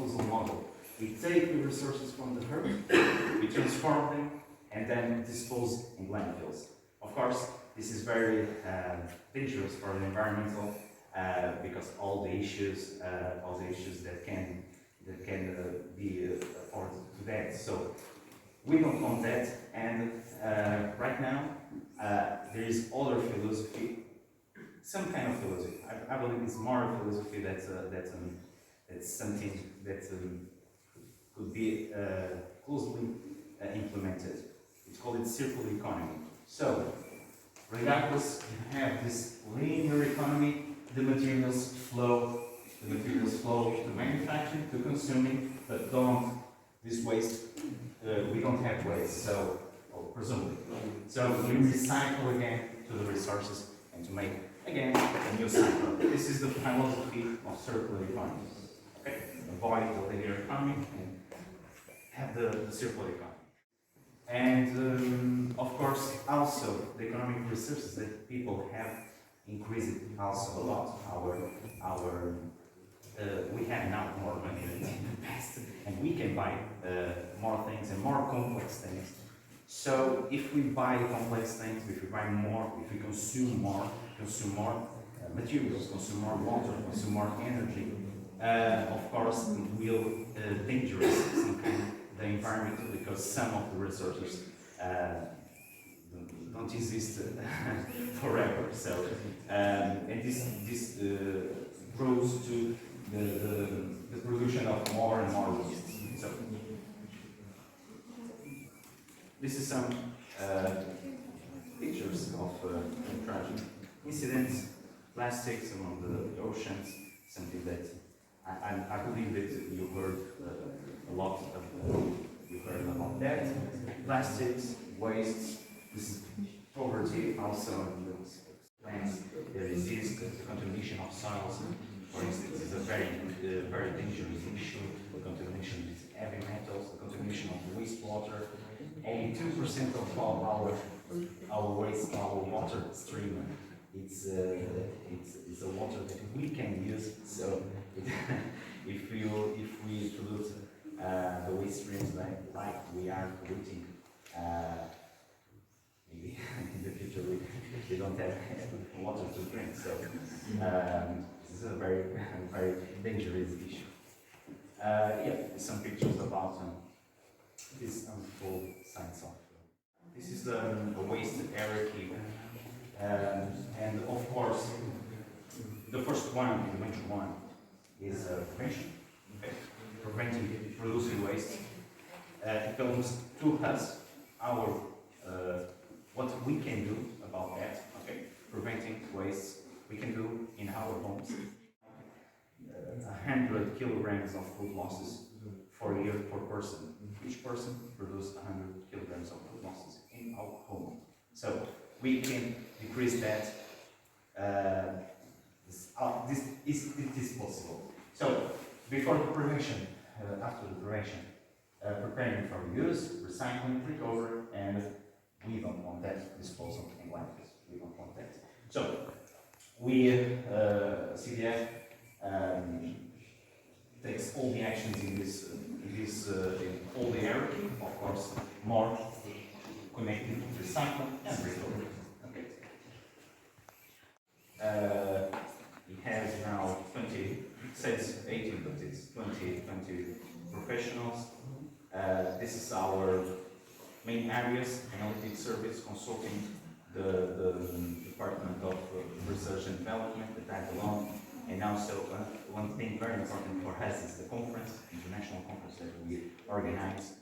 disposal model. We take the resources from the earth, we transform them, and then dispose in landfills. Of course, this is very dangerous for the environmental because all the issues that can be afforded to that. So we don't want that, and right now there is other philosophy, some kind of philosophy. I believe it's more a philosophy that's something that could be closely implemented. It's called circular economy. So, regardless, you have this linear economy. The materials flow to manufacturing, to consuming, but this waste. We don't have waste, so presumably. So we recycle again to the resources and to make again a new cycle. This is the philosophy of circular economy. Okay, avoid the linear economy and have the circular economy. And of course, also the economic resources that people have increased also a lot. We have now more money than in the past, and we can buy more things and more complex things. So if we buy complex things, if we buy more, if we consume more materials, consume more water, consume more energy, of course it will dangerous the environment, because some of the resources don't exist forever. So and this grows to the production of more and more waste. So this is some pictures of tragic incidents, plastics among the oceans, something that I believe that you heard a lot of, you heard about that. Plastics, waste, this is poverty also in those plants. There is this, the contamination of soils, for instance, is a very dangerous issue. The contamination with heavy metals, the contamination of wastewater. Only 2% of all our waste, our water stream, it's a water that we can use. So if we pollute the waste streams like we are polluting, maybe in the future we don't have water to drink. So this is a very dangerous issue. Yeah, some pictures about this full science of. This is the waste hierarchy, and of course, the first one, the major one, is prevention. Okay. Preventing producing waste. It belongs to us. Our what we can do about that. Okay. Preventing waste we can do in our homes. 100 kilograms of food losses for a year per person. Each person produces 100 kilograms of food losses in our home. So we can decrease that. It is possible. So before the prevention, after the prevention, preparing for use, recycling, recovery, and we don't want that disposal in landfills. We don't want that. So we CDF takes all the actions in all the hierarchy, of course, more connected to recycle and recovery. Okay. It has now 20, it says 18, but it's 20 professionals. This is our main areas: analytic service, consulting, the Department of Research and Development that I belong. And also, one thing very important for us is the conference, international conference that we organize.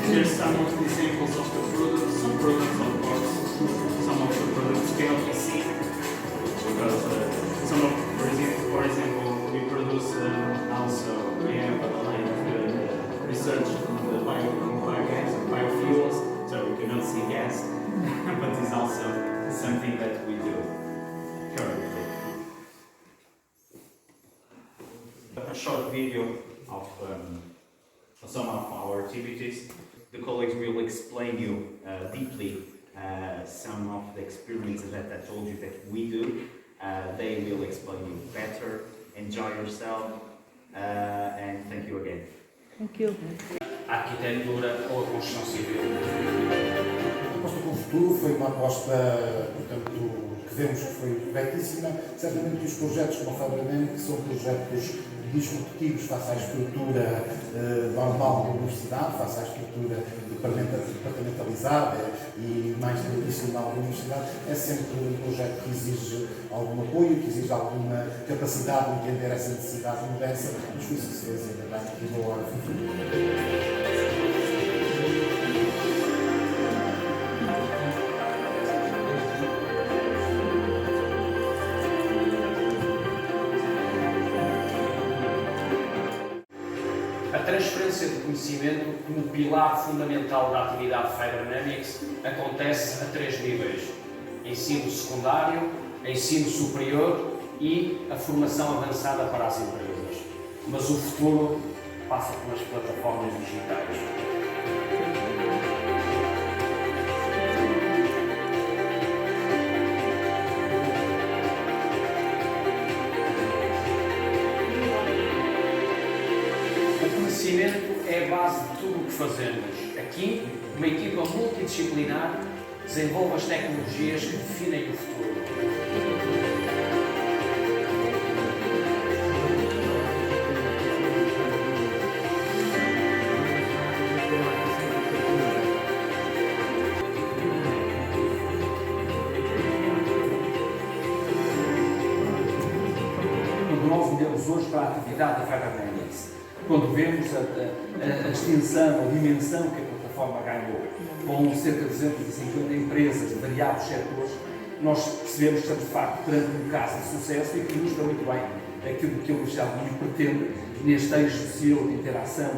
Here's some of the examples of the products. Some products, of course, some of the products cannot be seen because for example, we produce also, we have a line of research on the biogas and biofuels, so we cannot see gas, but it's also something that we do currently. A short video of some of our activities. The colleagues will explain you deeply some of the experiences that I told you that we do. They will explain you better. Enjoy yourself and thank you again. Thank you. A arquitetura ou a construção civil. A aposta com o futuro foi uma aposta, portanto, que vemos que foi corretíssima. Certamente que os projetos como a Fibrenamics são projetos disruptivos face à estrutura normal da universidade, face à estrutura departamentalizada e mais tradicional da universidade. É sempre um projeto que exige algum apoio, que exige alguma capacidade de entender essa necessidade de mudança, mas foi isso que se fez, ainda bem que boa hora foi. A transferência de conhecimento como pilar fundamental da atividade Fibrenamics acontece a 3 níveis: ensino secundário, ensino superior e a formação avançada para as empresas. Mas o futuro passa pelas plataformas digitais. O conhecimento é a base de tudo o que fazemos. Aqui, uma equipa multidisciplinar desenvolve as tecnologias que definem o futuro. Quando nós olhamos hoje para a atividade da Fibrenamics, quando vemos a extensão, a dimensão que a plataforma ganhou, com cerca de 250 empresas de variados setores, nós percebemos que estamos de facto perante um caso de sucesso e que ilustra muito bem aquilo que a Universidade de Minho pretende neste eixo seu de interação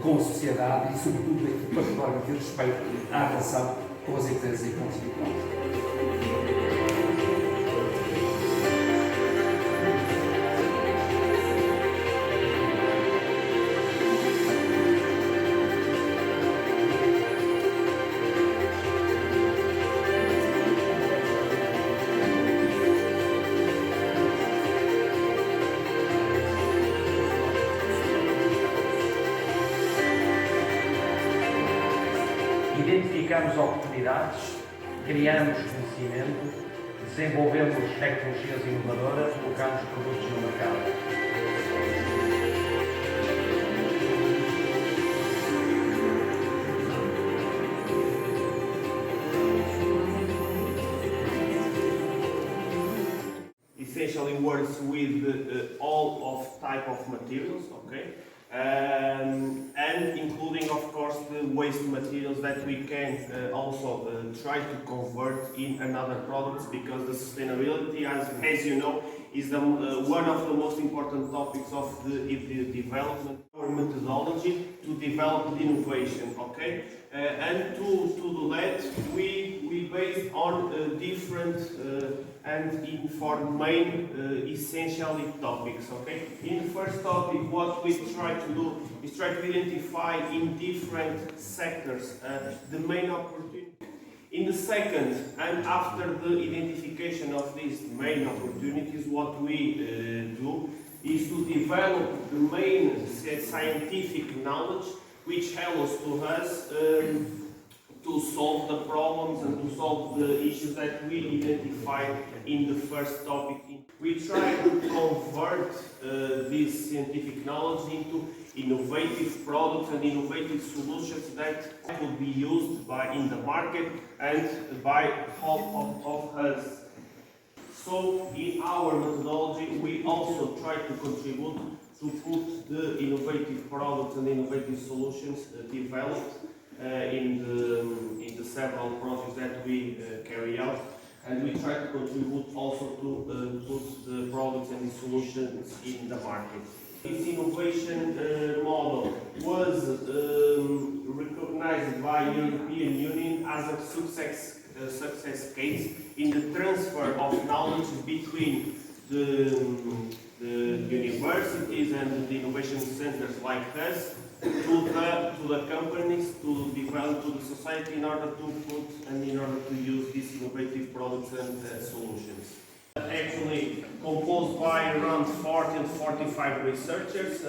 com a sociedade e, sobretudo, aqui particularmente diz respeito à relação com as empresas e com os indivíduos. Identificamos oportunidades, criamos conhecimento, desenvolvemos tecnologias inovadoras, colocamos produtos no mercado. Essentially works with all of type of materials, okay? And including, of course, the waste materials that we can also try to convert in another products, because the sustainability, as you know, is one of the most important topics of the development. Our methodology to develop the innovation, okay? And to do that, we based on different and for main essentially topics, okay? In the first topic, what we try to do is try to identify in different sectors the main opportunity. In the second, and after the identification of these main opportunities, what we do is to develop the main scientific knowledge which helps to us to solve the problems and to solve the issues that we identified in the first topic. We try to convert this scientific knowledge into innovative products and innovative solutions that could be used in the market and by half of us. So in our methodology, we also try to contribute to put the innovative products and innovative solutions developed in the several projects that we carry out, and we try to contribute also to put the products and the solutions in the market. This innovation model was recognized by the European Union as a success case in the transfer of knowledge between the universities and the innovation centers like us to the companies, to develop to the society in order to put and in order to use these innovative products and solutions. Actually composed by around 40 and 45 researchers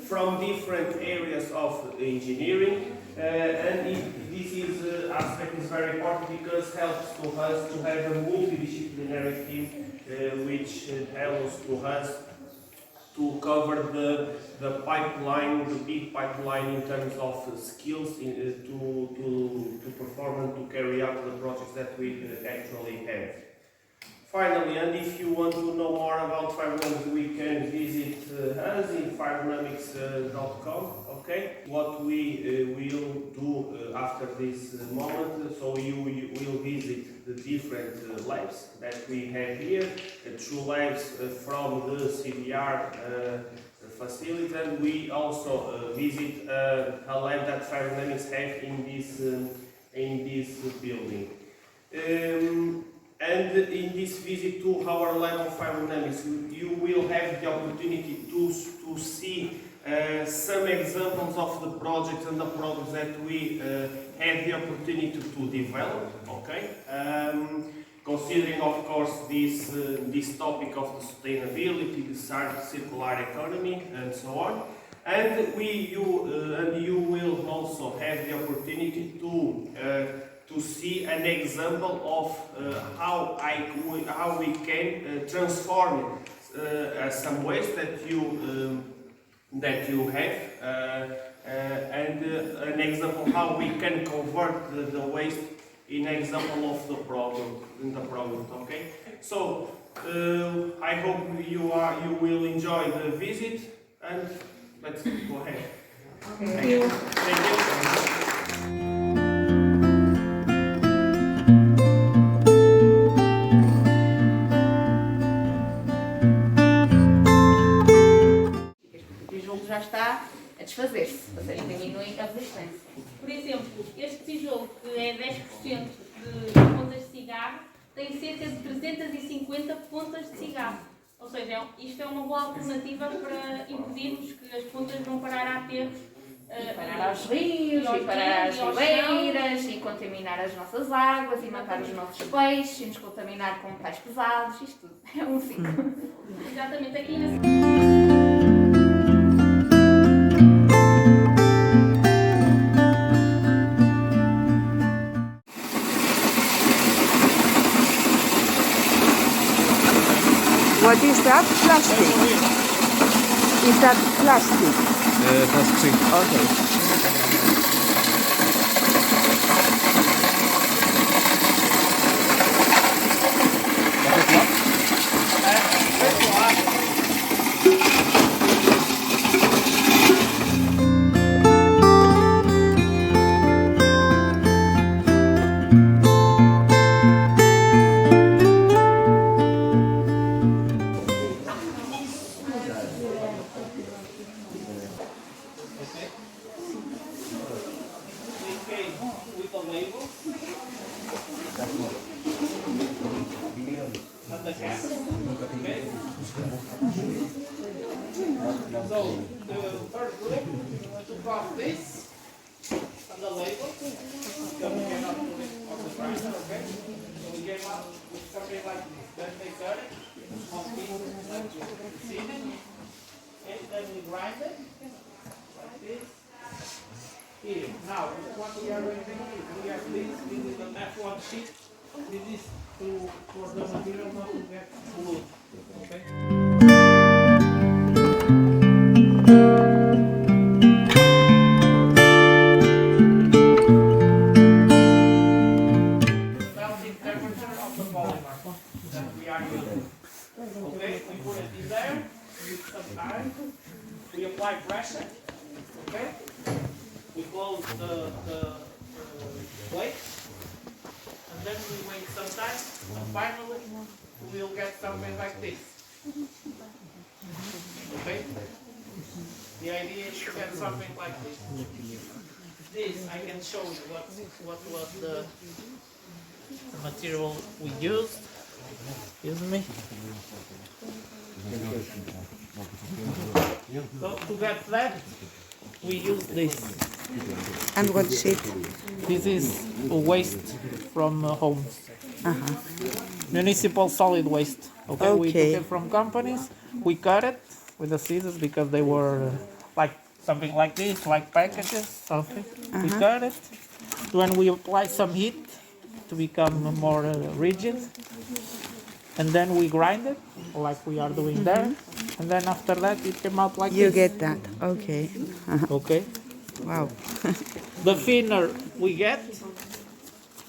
from different areas of engineering, and this aspect is very important because it helps to us to have a multidisciplinary team which helps to us to cover the pipeline, the big pipeline in terms of skills to perform and to carry out the projects that we actually have. Finally, and if you want to know more about Fibrenamics, we can visit us in fibrenamics.com. Okay, what we will do after this moment, so you will visit the different labs that we have here, two labs from the CDR facility, and we also visit a lab that Fibrenamics have in this building. And in this visit to our lab of Fibrenamics, you will have the opportunity to see some examples of the projects and the products that we had the opportunity to develop. Okay, considering of course this topic of the sustainability, the circular economy, and so on. And you will also have the opportunity to see an example of how we can transform some waste that you have, and an example how we can convert the waste in example of the product. Okay, so I hope you will enjoy the visit, and let's go ahead. Thank you. Thank you. Já está a desfazer-se, ou seja, diminui a resistência. Por exemplo, este tijolo, que é 10% de pontas de cigarro, tem cerca de 350 pontas de cigarro. Ou seja, isto é uma boa alternativa para impedirmos que as pontas vão parar a aterros. Parar aos rios, e parar às ribeiras, e contaminar as nossas águas, e matar os nossos peixes, e nos contaminar com metais pesados, isto tudo. É um ciclo. Exatamente, aqui na... What is that? Plastic? Is that plastic? Plastic. Okay. So, the first group took off this on the label, because we came up with it on the grinder, okay? So we came up with something like this. Then they cut it, small pieces like you've seen it, and then we grind it, like this. Here. Now, what we are going to do is we have this is the F1 sheet. This is for the material not to get glued, okay? Okay, we put it in there, with some time, we apply pressure, okay? We close the something like this. Okay? The idea is to get something like this. This, I can show you what was the material we used. Excuse me. So to get that, we use this. And what is it? This is waste from homes. Municipal solid waste. Okay, we Okay. took it from companies. We cut it with the scissors because they were like something like this, like packages, something. We cut it. When we apply some heat to become more rigid, and then we grind it like we are doing there. And then after that, it came out like You this. get that. Okay. Okay. Wow. The thinner we get,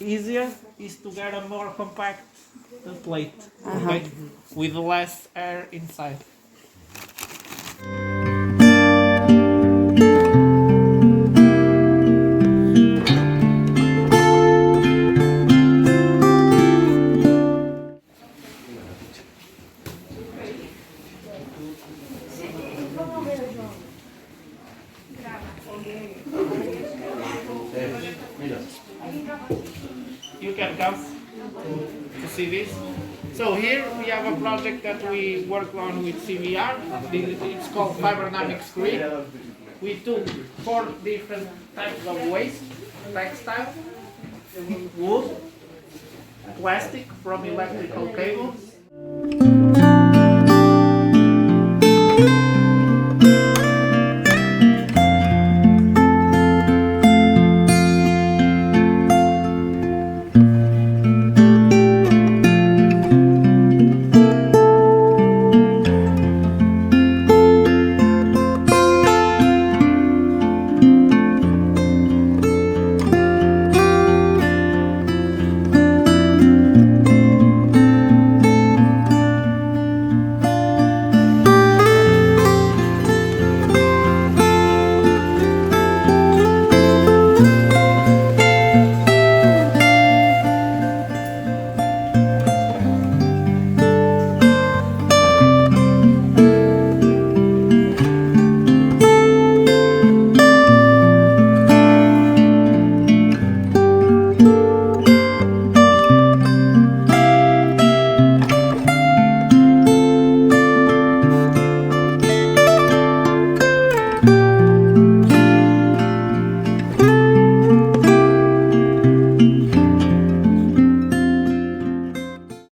easier is to get a more compact plate, okay, with less air inside. You can come to see this. So here we have a project that we worked on with CVR. It's called Fibrenamics Grid. We took 4 different types of waste: textile, wood, plastic from electrical cables,